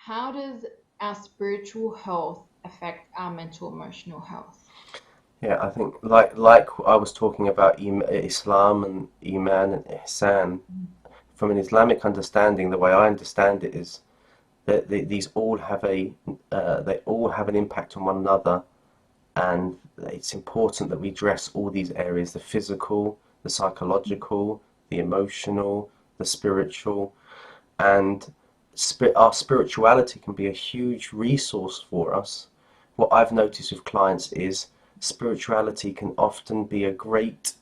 how does our spiritual health affect our mental emotional health? Yeah, I think like I was talking about Islam and Iman and Ihsan, from an Islamic understanding, the way I understand it is that these all have they all have an impact on one another, and it's important that we address all these areas: the physical, the psychological, the emotional, the spiritual, and our spirituality can be a huge resource for us. What I've noticed with clients is spirituality can often be a great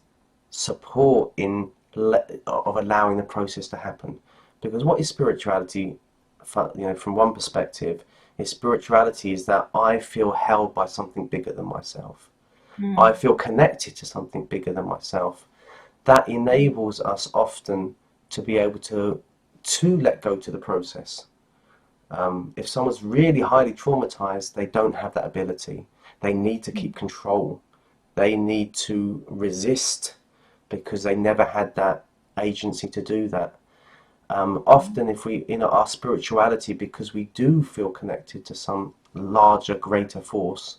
support of allowing the process to happen. Because what is spirituality? From one perspective, is spirituality is that I feel held by something bigger than myself. I Mm. feel connected to something bigger than myself. That enables us often to be able to let go to the process. If someone's really highly traumatized, they don't have that ability. They need to keep control. They need to resist because they never had that agency to do that. Often, if we, in our spirituality, because we do feel connected to some larger, greater force,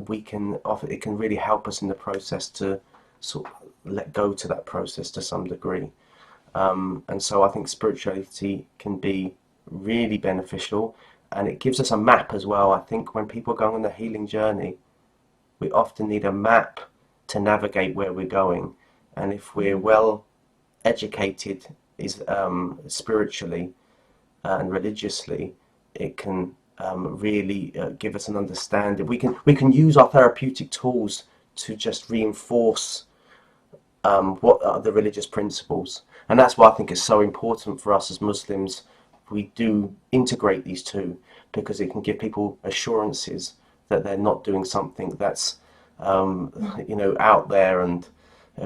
we can often it can really help us in the process to sort of let go to that process to some degree. And so I think spirituality can be really beneficial, and it gives us a map as well. I think when people go on the healing journey, we often need a map to navigate where we're going. And if we're well educated is spiritually and religiously, it can really give us an understanding. We can use our therapeutic tools to just reinforce what are the religious principles. And that's why I think it's so important for us as Muslims. We do integrate these two because it can give people assurances that they're not doing something that's out there and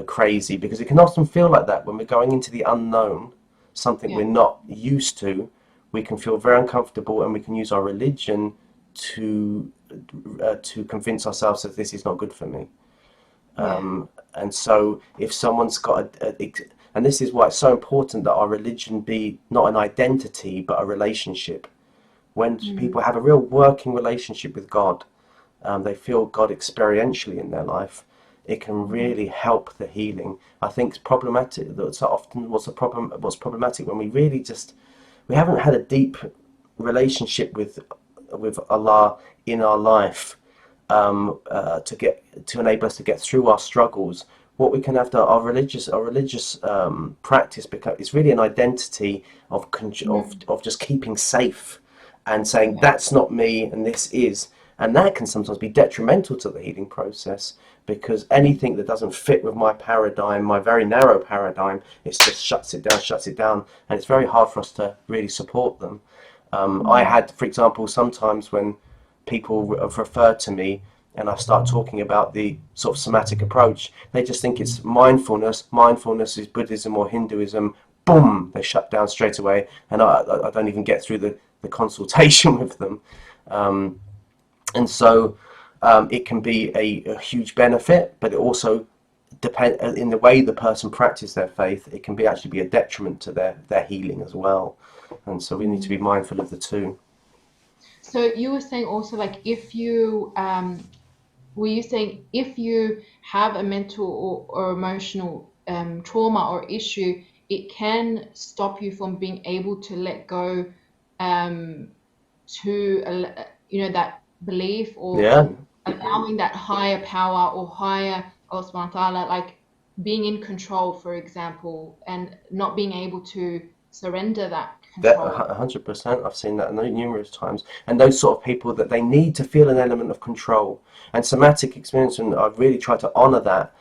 crazy, because it can often feel like that when we're going into the unknown, something Yeah. we're not used to. We can feel very uncomfortable, and we can use our religion to to convince ourselves that this is not good for me. Yeah. And so, if someone's got and this is why it's so important that our religion be not an identity but a relationship. When Mm. people have a real working relationship with God, they feel God experientially in their life, it can Mm. really help the healing. I think it's problematic. That's often what's problematic when we really just we haven't had a deep relationship with Allah in our life, to enable us to get through our struggles. What we can have to our religious practice become is really an identity Mm. of just keeping safe and saying Yeah. that's not me and this is, and that can sometimes be detrimental to the healing process, because anything that doesn't fit with my paradigm, my very narrow paradigm, it just shuts it down, and it's very hard for us to really support them. I Mm. had, for example, sometimes when people have referred to me and I start talking about the sort of somatic approach, they just think it's mindfulness. Mindfulness is Buddhism or Hinduism. Boom, they shut down straight away, and I don't even get through the consultation with them. Um, and so it can be a huge benefit, but it also depend in the way the person practices their faith. It can be actually be a detriment to their healing as well, and so we need to be Mm. mindful of the two. So you were saying also like if you were you saying if you have a mental or emotional trauma or issue, it can stop you from being able to let go um, to that belief Yeah, or allowing that higher power or higher Allah subhanahu wa ta'ala, like being in control, for example, and not being able to surrender that that control. 100%. I've seen that numerous times, and those sort of people that they need to feel an element of control and somatic experience, and I really try to honour that.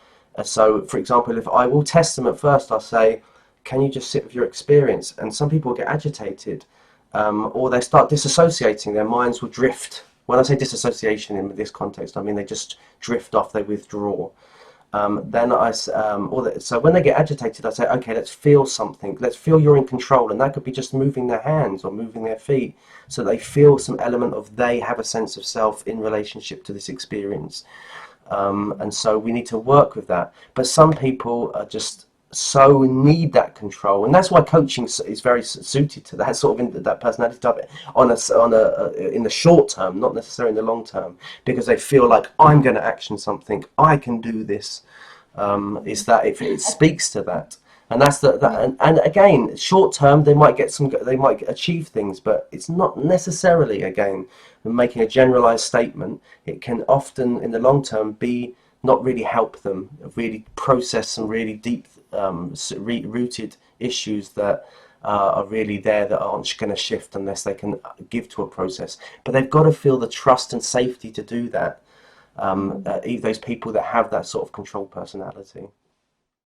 So, for example, if I will test them at first, I'll say, "Can you just sit with your experience?" And some people get agitated, or they start disassociating. Their minds will drift. When I say disassociation in this context, I mean they just drift off. They withdraw. Then so when they get agitated, I say, okay, let's feel something. Let's feel you're in control, and that could be just moving their hands or moving their feet, so they feel some element of they have a sense of self in relationship to this experience. And so we need to work with that. But some people are just so need that control, and that's why coaching is very suited to that sort of that personality type in the short term, not necessarily in the long term, because they feel like I'm going to action something, I can do this. Is that it speaks to that, and that's and again, short term they might achieve things, but it's not necessarily, again, making a generalized statement. It can often in the long term be not really help them really process some really deep rooted issues that are really there, that aren't going to shift unless they can give to a process. But they've got to feel the trust and safety to do that. Those people that have that sort of control personality.